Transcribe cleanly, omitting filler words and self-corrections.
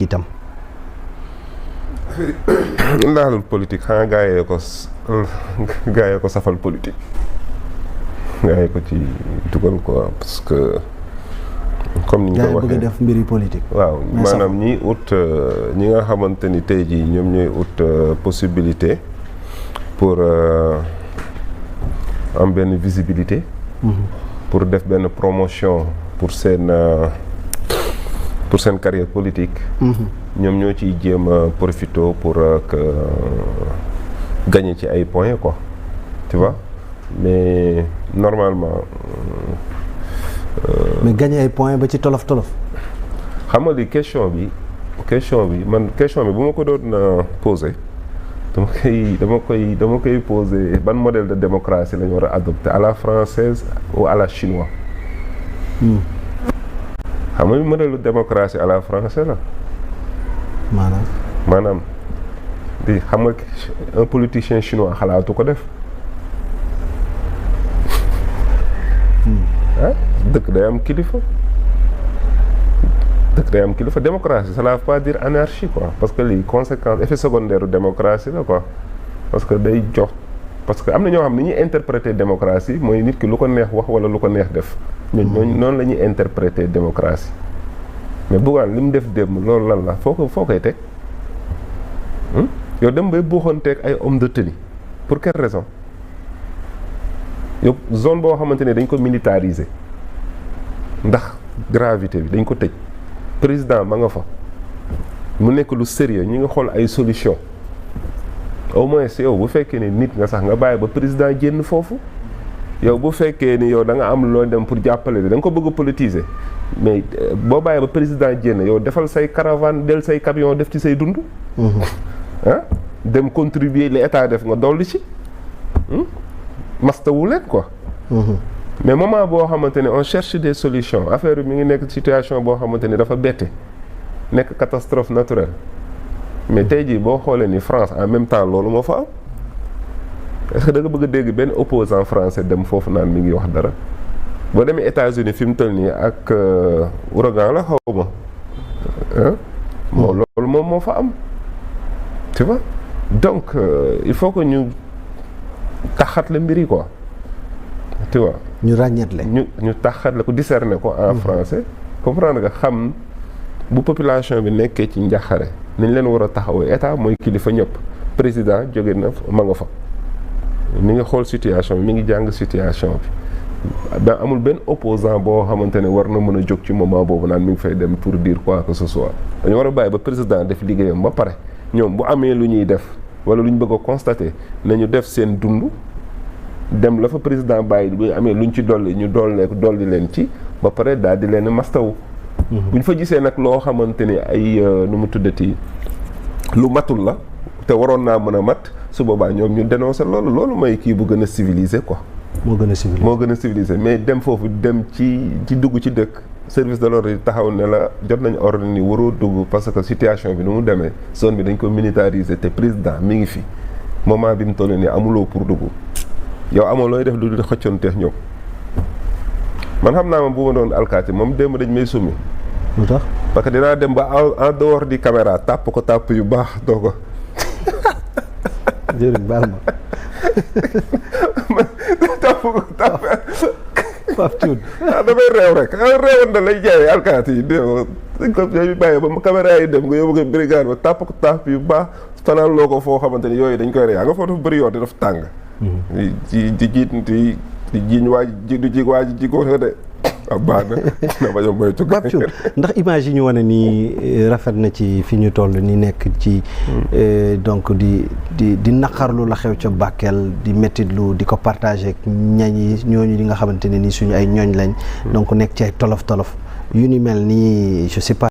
itam. laalul politique xanaa gaa yee ko safal politique gaa yee ko ci dugal quoi parce que comme ni ñu ko waxee bëgg def mbiri politique. waaw maanaam ñi nga xamante ni tey jii ñoom ñooy ut possibilité pour am benn visibilité. pour def benn promotion pour seen carrière politique. ñoom ñoo ciy jéem a profité pour gagner ci ay points quoi tu vois mais normalement. mais gagner ay points ba ci tolof. xam nga li question bi bu ma ko doon poser dama koy poser ban modèle de démocratie la ñu war a adopter à la française ou à la chinoise. xam nga modèle de démocratie à la française la. maanaam di xam nga un politicien chinois xalaatu ko def. dëkk day am kilifa. démocratie ça ne veut pas dire anarchie quoi parce que lii conséquence effet secondaire démocratie la quoi parce que day jox parce que am na ñoo xam ne ñuy interpréter démocratie mooy nit ki lu ko neex wax wala lu ko neex def. ñooñu noonu la ñuy interpréter démocratie. mais Bougane li mu def démb loolu lan la foo koy teg yow dem bay buuxanteeg ay homme de tenue pour quelle raison yow zone boo xamante ne dañ ko militariser ndax gravité bi dañ ko tëj président ma nga fa mu nekk lu sérieux ñu ngi xool ay solution au moins yow bu fekkee ne nit nga sax nga bàyyi ba président génn foofu yow bu fekkee ni yow da nga am loo dem pour jàppale da nga ko bëgg a politiser mais boo bàyyi ba président génn yow defal say caravane del say camion def ci say dund. dem contribuer li état def nga dolli ci. mastawu leen quoi. mais moment boo xamante ne on cherche des solutions affaire bi mi ngi nekk situation boo xamante ni dafa bette nekk catastrophe naturelle mais tey jii boo xoolee ni France en même temps loolu moo fa am. est-ce que da nga bëgg a dégg benn opposant français dem foofu naan mi ngi wax dara boo demee États-Unis fi mu toll nii ak ouragan la xaw ma loolu moom moo fa am tu vois donc il faut que ñu taxat la mbiri quoi tu vois. ñu ràññeetle ñu taxat la ko discerner ko en français comprendre nga xam bu population bi nekkee ci njaxare nañ leen war a taxawee état mooy kilifa ñëpp président jóge na ma nga fa. mi ngi xool situation bi mi ngi jàng situation bi ba amul benn opposant boo xamante ne war na mën a jóg ci moment boobu naan mi ngi fay dem pour dire quoi que ce soit dañu war a bàyyi ba président def liggéeyam ba pare ñoom bu amee lu ñuy def wala lu ñu bëgg a constater nañu def seen dund dem la fa président bàyyi bu amee lu ñu ci dolli ñu dolli leen ci ba pare daal di leen mastawu. bu ñu fa gisee nag loo xamante ni ay nu mu tuddati lu matul la te waroon naa mën a mat. su boobaa ñoom ñu dénoncer loolu mooy kii bu gën a civilisé quoi. moo gën a civilisé mais dem foofu dem ci dugg ci dëkk service de l'ordre yi taxaw ne la jot nañu ordre ni waroo dugg parce que situation bi nu mu demee zone bi dañ ko militariser te président mi ngi fi moment bi mu toll nii amuloo pour dugg yow amoo looy def lu di xëccoonteex ñëw man xam naa ma bu ma doon alkaati moom démb dañ may summi. lu tax parce que dinaa dem ba en dehors di caméra tàpp ko tàpp yu baax doo ko. jërëjëf baal ma. Pape Thioune. damay réew rek réewoon na lay jaayee alkaati yi dañ ko bàyyi ba caméra yi dem nga yóbbu ko brigade ba tàpp ko tàpp yu baax fanaan loo ko foo xamante ni yooyu dañ koy rey nga foofu dafa bëri yoon dafa tàng. di jiiñ waa ji di ji waa ji ji ko de. baax na ma moytu. Pape Thioune ndax image yi ñu wane nii rafet na ci fi ñu toll ni nekk ci donc di naqarlu la xew ca Bakel di mettitlu di ko partagé ak ñañ yi ñooñu li nga xamante ne ni suñu ay ñooñ lañ donc nekk ci ay tolof yu ni mel nii je sais pas